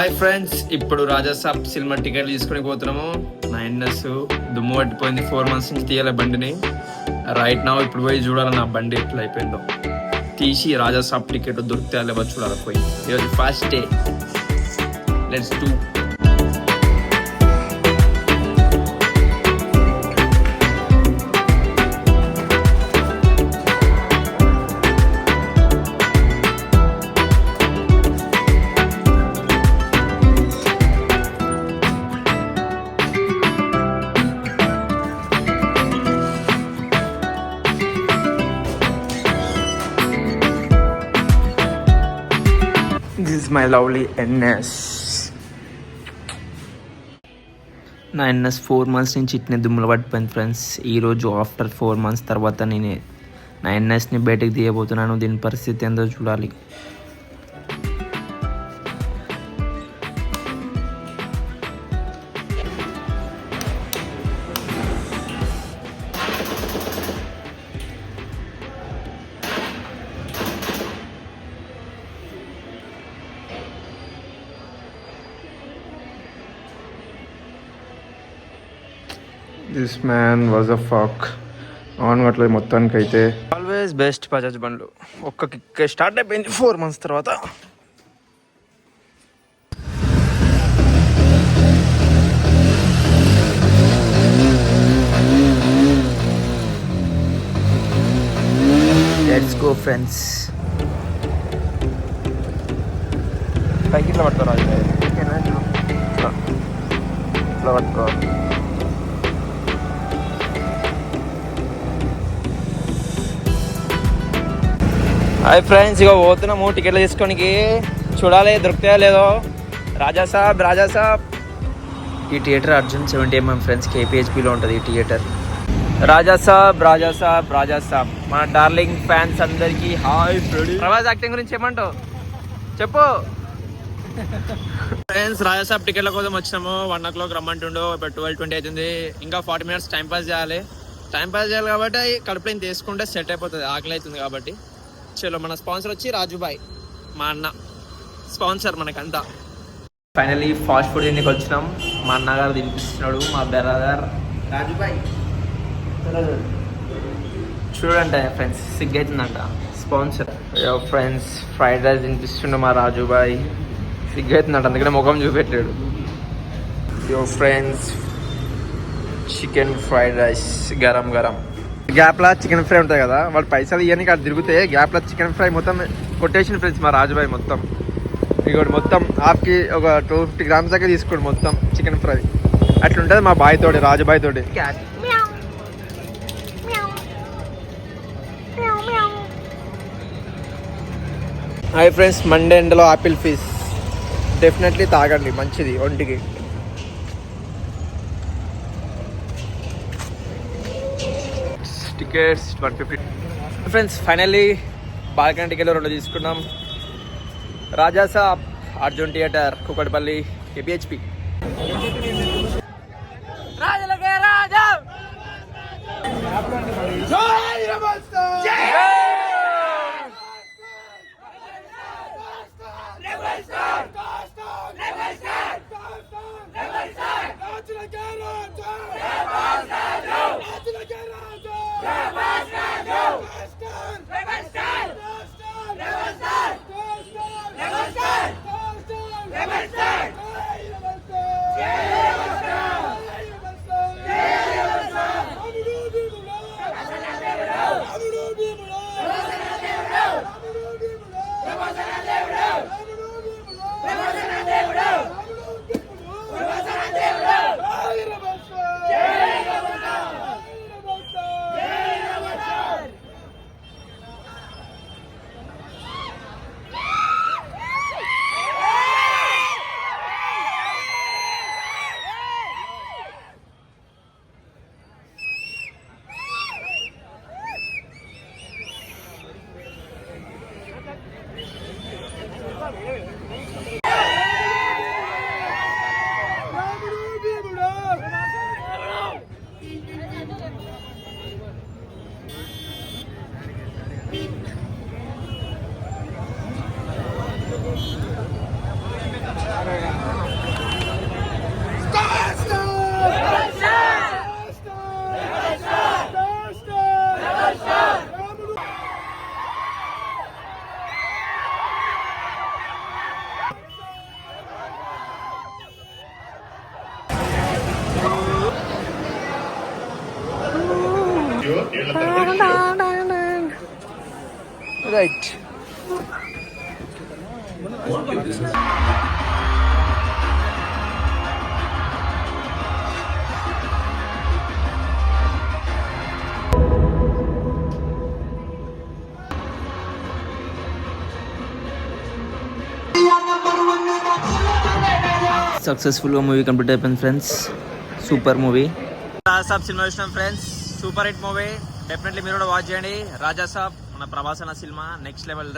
Hi friends, ఇప్పుడు Raja Saab cinema టికెట్లు తీసుకొని పోతున్నాము. నా ఎన్ఎస్ దుమ్ము పట్టిపోయింది. 4 months నుంచి తీయాలి బండిని. రైట్ నా ఇప్పుడు పోయి చూడాలి నా బండి ఎట్లా అయిపోయిందో. తీసి రాజాసాబ్ టికెట్ దొరికితే లేవో చూడాలి పోయి. ఈరోజు first day. Let's do. This is my lovely NS. నా NS 4 months నుంచి ఇట్నే దుమ్ములు పట్టిపోయింది ఫ్రెండ్స్. ఈరోజు ఆఫ్టర్ 4 months తర్వాత నేను నా NSని బయటకు తీయబోతున్నాను. దీని పరిస్థితి ఏందో చూడాలి. This man was a fuck on అట్లేదు మొత్తానికి. అయితే ఆల్వేస్ బెస్ట్ బజాజ్ బండ్లు. ఒక్క కిక్ స్టార్ట్ అయిపోయింది 4 months తర్వాత. Let's go friends. పైకి ఇట్లా పట్టుకోరాదు, ఇట్లా పట్టుకోవాలి. హాయ్ ఫ్రెండ్స్, ఇక పోతున్నాము టికెట్లు తీసుకోనికి. చూడాలి దొరుకుతాయో లేదో. రాజాసాబ్ ఈ థియేటర్ అర్జున్ 70mm ఫ్రెండ్స్ KPHPలో ఉంటుంది ఈ థియేటర్. రాజాసాబ్ మన డార్లింగ్ ఫ్యాన్స్ అందరికి హాయ్. ప్రభాస్ యాక్టింగ్ గురించి ఏమంటావు చెప్పు ఫ్రెండ్స్. రాజాసాబ్ టికెట్ల కోసం వచ్చినాము. 1 o'clock రమ్మంటుండో. ఇప్పుడు 12:20 అవుతుంది. ఇంకా 40 minutes టైం పాస్ చేయాలి కాబట్టి కడుపులో తీసుకుంటే సెట్ అయిపోతుంది. ఆకలి అవుతుంది కాబట్టి. చలో, మన స్పాన్సర్ వచ్చి రాజుబాయ్, మా అన్న స్పాన్సర్ మనకంతా. ఫైనలీ ఫాస్ట్ ఫుడ్ తిండికి వచ్చినాం. మా అన్నగారు తినిపిస్తున్నాడు, మా బ్రదర్ రాజుబాయ్. చూడండి ఫ్రెండ్స్, సిగ్గైతుందంట స్పాన్సర్. ఫ్రెండ్స్, ఫ్రైడ్ రైస్ తినిపిస్తుండే మా రాజుబాయ్. సిగ్గైతుందంట, అందుకనే ముఖం చూపెట్టాడు. ఫ్రెండ్స్, చికెన్ ఫ్రైడ్ రైస్ గరం. గ్యాప్లా చికెన్ ఫ్రై ఉంటుంది కదా, వాడు పైసలు ఇవన్నీ అక్కడ తిరిగితే గ్యాప్లా చికెన్ ఫ్రై మొత్తం కొట్టేసిన ఫ్రెండ్స్ మా రాజుబాయ్. మొత్తం ఇంకోటి మొత్తం హాఫ్కి ఒక 250 grams దాకా తీసుకోండి మొత్తం చికెన్ ఫ్రై. అట్లుంటుంది మా బాయ్ తోటి, రాజుబాయ్ తోటి. హాయ్ ఫ్రెండ్స్, మండే ఎండలో ఆపిల్ ఫీస్ డెఫినెట్లీ తాగండి, మంచిది ఒంటికి. Tickets 150 friends. ఫైనల్లీ బాల్కనీ టికెట్లు 2 తీసుకున్నాం. Rajasaab Arjun theatre, Kukatpally, KPHP. Right. సక్సెస్ఫుల్గా మూవీ కంప్లీట్ అయిపోయింది ఫ్రెండ్స్. Super movie. రాజాసాబ్ సినిమా చూసినాం friends, super hit movie. Definitely మీరు కూడా వాచ్ చేయండి. రాజాసాబ్ మన ప్రభాస్ అన్న సినిమా నెక్స్ట్ లెవెల్.